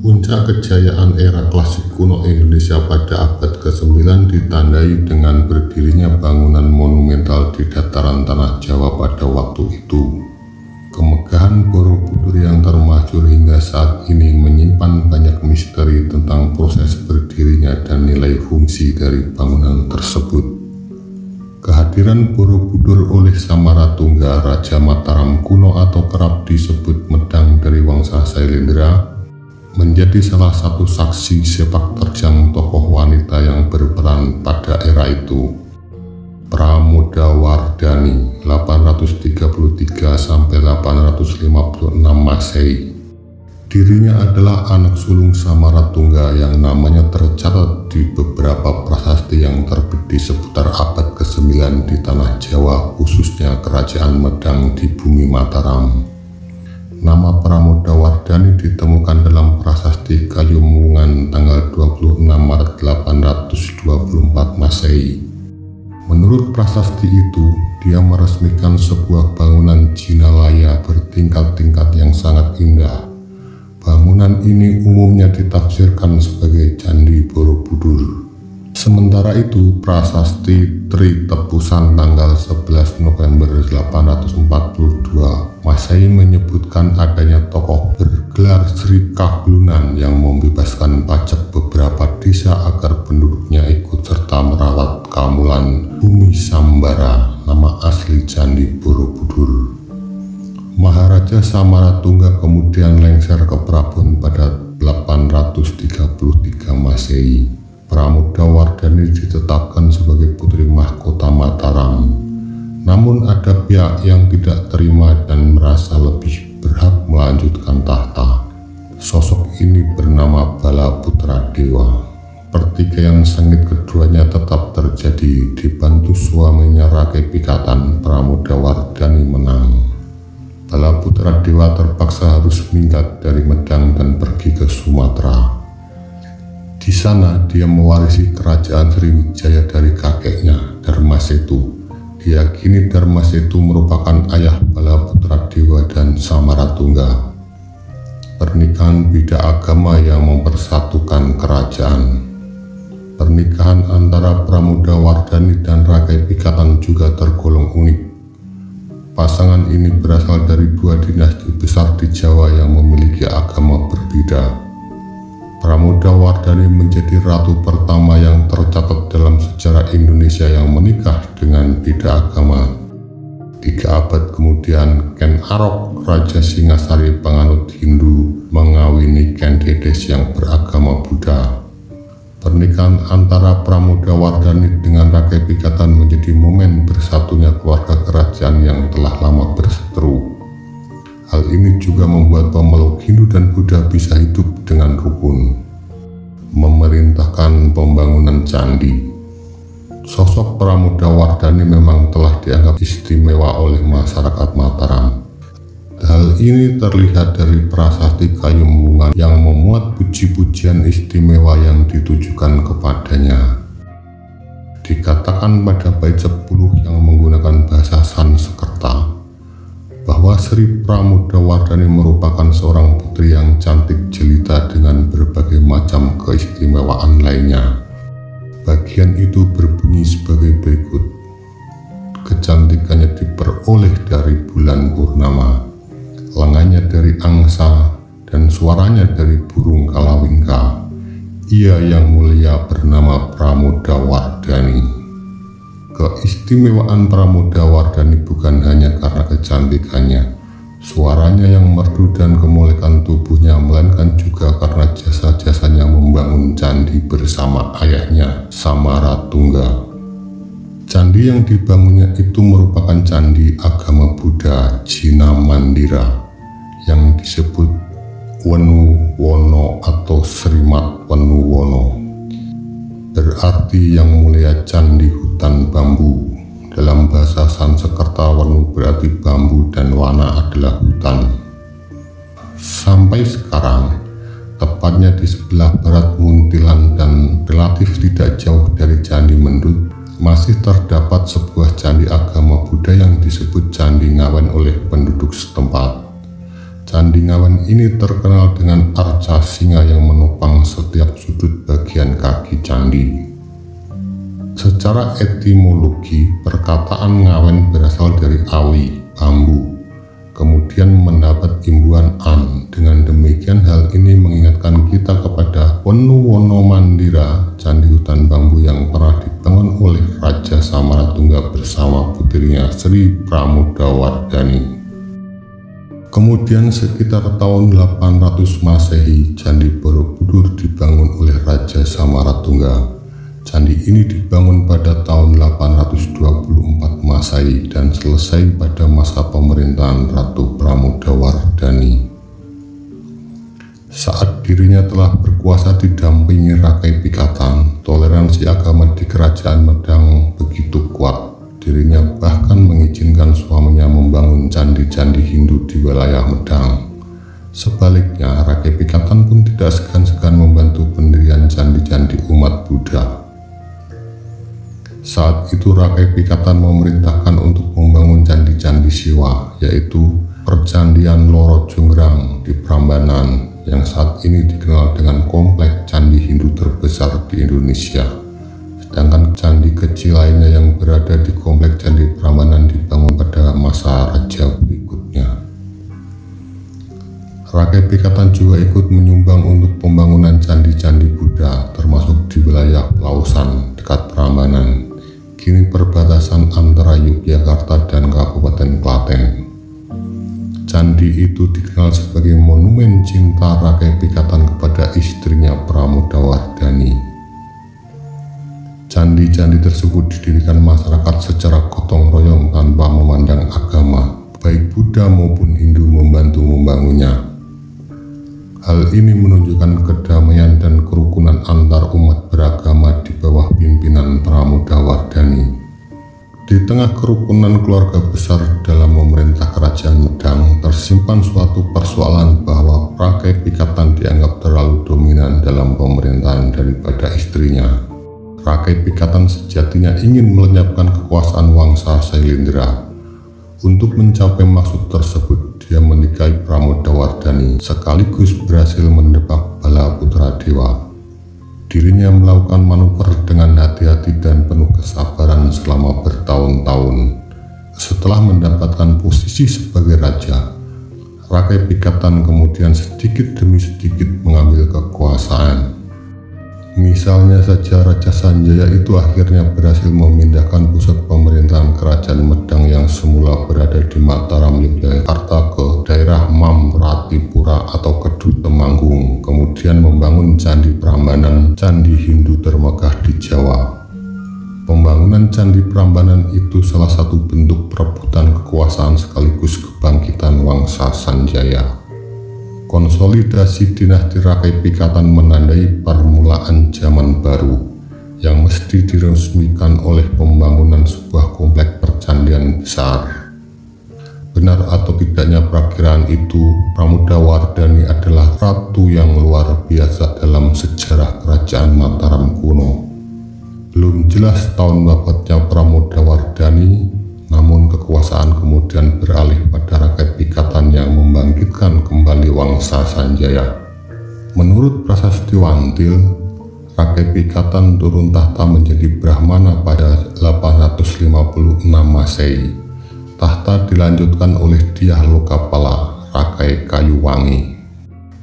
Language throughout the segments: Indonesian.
Puncak kejayaan era klasik kuno Indonesia pada abad ke-9 ditandai dengan berdirinya bangunan monumental di dataran tanah Jawa pada waktu itu. Kemegahan Borobudur yang termasyhur hingga saat ini menyimpan banyak misteri tentang proses berdirinya dan nilai fungsi dari bangunan tersebut. Kehadiran Borobudur oleh Samaratungga, Raja Mataram kuno atau kerap disebut Medang dari Wangsa Sailendra, menjadi salah satu saksi sepak terjang tokoh wanita yang berperan pada era itu. Pramodawardhani 833 sampai 856 Masehi. Dirinya adalah anak sulung Samaratungga yang namanya tercatat di beberapa prasasti yang terbit di seputar abad ke-9 di tanah Jawa, khususnya Kerajaan Medang di bumi Mataram. Nama Pramodawardhani ditemukan dalam prasasti Kayumungan tanggal 26 Maret 824 Masehi. Menurut prasasti itu, dia meresmikan sebuah bangunan Jinalaya bertingkat-tingkat yang sangat indah. Bangunan ini umumnya ditafsirkan sebagai Candi Borobudur. Sementara itu, prasasti Tri Tepusan tanggal 11 November 842 Masehi menyebutkan adanya tokoh bergelar Sri Kahlunan yang membebaskan pajak beberapa desa agar penduduknya ikut serta merawat Kamulan Bumi Sambara, nama asli Candi Borobudur. Maharaja Samaratungga kemudian lengser ke Prabon pada 833 Masehi. Pramodawardhani ditetapkan sebagai putri mahkota Mataram. Namun ada pihak yang tidak terima dan merasa lebih berhak melanjutkan tahta. Sosok ini bernama Balaputradewa. Pertikaian sengit keduanya tetap terjadi. Dibantu suaminya Rakai Pikatan, Pramodawardhani menang. Balaputradewa terpaksa harus minggat dari Medang dan pergi ke Sumatera. Di sana dia mewarisi kerajaan Sriwijaya dari kakeknya, Dharmasetu. Diyakini Dharmasetu merupakan ayah Balaputradewa dan Samaratungga. Pernikahan beda agama yang mempersatukan kerajaan. Pernikahan antara Pramodawardhani dan Rakai Pikatan juga tergolong unik. Pasangan ini berasal dari dua dinasti besar di Jawa yang memiliki agama berbeda. Pramodawardhani menjadi ratu pertama yang tercatat dalam sejarah Indonesia yang menikah dengan beda agama. 3 abad kemudian, Ken Arok, Raja Singasari penganut Hindu, mengawini Ken Dedes yang beragama Buddha. Pernikahan antara Pramodawardhani dengan Rakai Pikatan menjadi momen bersatunya keluarga kerajaan yang telah lama berseteru. Hal ini juga membuat pemeluk Hindu dan Buddha bisa hidup dengan rukun. Memerintahkan pembangunan candi. Sosok Pramodawardhani memang telah dianggap istimewa oleh masyarakat Mataram. Hal ini terlihat dari prasasti Kayumungan yang memuat puji-pujian istimewa yang ditujukan kepadanya. Dikatakan pada bait 10 yang menggunakan bahasa Sanskerta bahwa Sri Pramodawardhani merupakan seorang putri yang cantik jelita dengan berbagai macam keistimewaan lainnya. Bagian itu berbunyi sebagai berikut. Kecantikannya diperoleh dari bulan purnama, lengannya dari angsa, dan suaranya dari burung kalawingka. Ia yang mulia bernama Pramodawardhani. Keistimewaan Pramodawardhani bukan hanya karena kecantikannya, suaranya yang merdu dan kemolekan tubuhnya, melainkan juga karena jasa-jasanya membangun candi bersama ayahnya Samaratungga. Candi yang dibangunnya itu merupakan candi agama Buddha Jina Mandira yang disebut Wenu Wono atau Srimat Wenu Wono, berarti yang mulia candi hutan bambu. Dalam bahasa Sanskerta, Wenu berarti bambu dan Wana adalah hutan. Sampai sekarang, tepatnya di sebelah barat Muntilan dan relatif tidak jauh dari Candi Mendut, masih terdapat sebuah candi agama Buddha yang disebut Candi Ngawen oleh penduduk setempat. Candi Ngawen ini terkenal dengan arca singa yang menopang setiap sudut bagian kaki candi. Secara etimologi, perkataan Ngawen berasal dari awi, bambu, kemudian mendapat imbuhan an. Dengan demikian hal ini mengingatkan kita kepada Wonowono Mandira, candi hutan bambu yang pernah dibangun oleh Raja Samaratungga bersama putrinya Sri Pramodawardhani. Kemudian sekitar tahun 800 Masehi, Candi Borobudur dibangun oleh Raja Samaratungga. Candi ini dibangun pada tahun 824 Masehi dan selesai pada masa pemerintahan Ratu Pramodawardhani. Saat dirinya telah berkuasa didampingi Rakai Pikatan, toleransi agama di Kerajaan Medang begitu kuat. Dirinya bahkan mengizinkan suaminya membangun candi-candi Hindu di wilayah Medang. Sebaliknya, Rakai Pikatan pun tidak segan-segan membantu pendirian candi-candi umat Buddha. Saat itu Rakai Pikatan memerintahkan untuk membangun candi-candi Siwa, yaitu Percandian Loro Jonggrang di Prambanan, yang saat ini dikenal dengan kompleks candi Hindu terbesar di Indonesia. Sedangkan candi kecil lainnya yang berada di kompleks Candi Prambanan dibangun pada masa raja berikutnya. Rakai Pikatan juga ikut menyumbang untuk pembangunan candi-candi Buddha, termasuk di wilayah Pelausan dekat Prambanan, kini perbatasan antara Yogyakarta dan Kabupaten Klaten. Candi itu dikenal sebagai monumen cinta Rakai Pikatan kepada istrinya Pramodawardhani. Candi-candi tersebut didirikan masyarakat secara gotong royong tanpa memandang agama, baik Buddha maupun Hindu membantu membangunnya. Hal ini menunjukkan kedamaian dan kerukunan antar umat beragama di bawah pimpinan Pramodawardhani. Di tengah kerukunan keluarga besar dalam memerintah Kerajaan Medang, tersimpan suatu persoalan bahwa Rakai Pikatan dianggap terlalu dominan dalam pemerintahan daripada istrinya. Rakai Pikatan sejatinya ingin melenyapkan kekuasaan Wangsa Sailendra. Untuk mencapai maksud tersebut, dia menikahi Pramodawardhani sekaligus berhasil mendebak Bala Putra Dewa. Dirinya melakukan manuver dengan hati-hati dan penuh kesabaran selama bertahun-tahun. Setelah mendapatkan posisi sebagai raja, Rakai Pikatan kemudian sedikit demi sedikit mengambil kekuasaan. Misalnya saja Raja Sanjaya itu akhirnya berhasil memindahkan pusat pemerintahan Kerajaan Medang yang semula berada di Mataram, Yogyakarta ke daerah Mamratipura atau Kedut Temanggung, kemudian membangun Candi Prambanan, candi Hindu termegah di Jawa. Pembangunan Candi Prambanan itu salah satu bentuk perebutan kekuasaan sekaligus kebangkitan Wangsa Sanjaya. Konsolidasi dinasti Rakai Pikatan menandai permulaan zaman baru yang mesti diresmikan oleh pembangunan sebuah kompleks percandian besar. Benar atau tidaknya perakiraan itu, Pramodawardhani adalah ratu yang luar biasa dalam sejarah Kerajaan Mataram kuno. Belum jelas tahun wafatnya Pramodawardhani, namun kekuasaan kemudian beralih pada Rakai Pikatan yang membangkitkan kembali Wangsa Sanjaya. Menurut Prasasti Wantil, Rakai Pikatan turun tahta menjadi Brahmana pada 856 Masehi. Tahta dilanjutkan oleh Dyah Lokapala, Rakai Kayuwangi.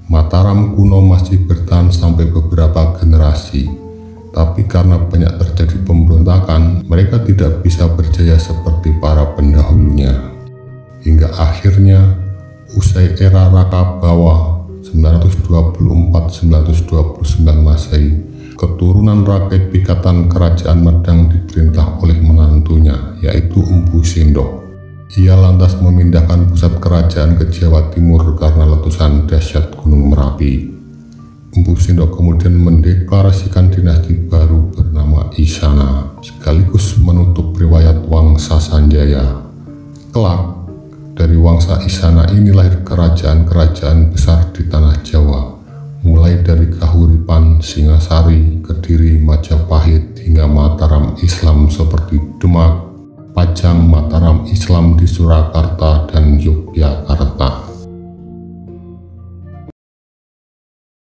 Mataram kuno masih bertahan sampai beberapa generasi. Tapi karena banyak terjadi pemberontakan, mereka tidak bisa berjaya seperti para pendahulunya. Hingga akhirnya, usai era Rakabawa 924-929 Masehi, keturunan Rakai Pikatan Kerajaan Medang diperintah oleh menantunya, yaitu Empu Sindok. Ia lantas memindahkan pusat kerajaan ke Jawa Timur karena letusan dahsyat Gunung Merapi. Empu Sindok kemudian mendeklarasikan dinasti baru bernama Isana, sekaligus menutup riwayat Wangsa Sanjaya. Kelak, dari Wangsa Isana ini lahir kerajaan-kerajaan besar di tanah Jawa, mulai dari Kahuripan, Singasari, Kediri, Majapahit, hingga Mataram Islam seperti Demak, Pajang, Mataram Islam di Surakarta, dan Yogyakarta.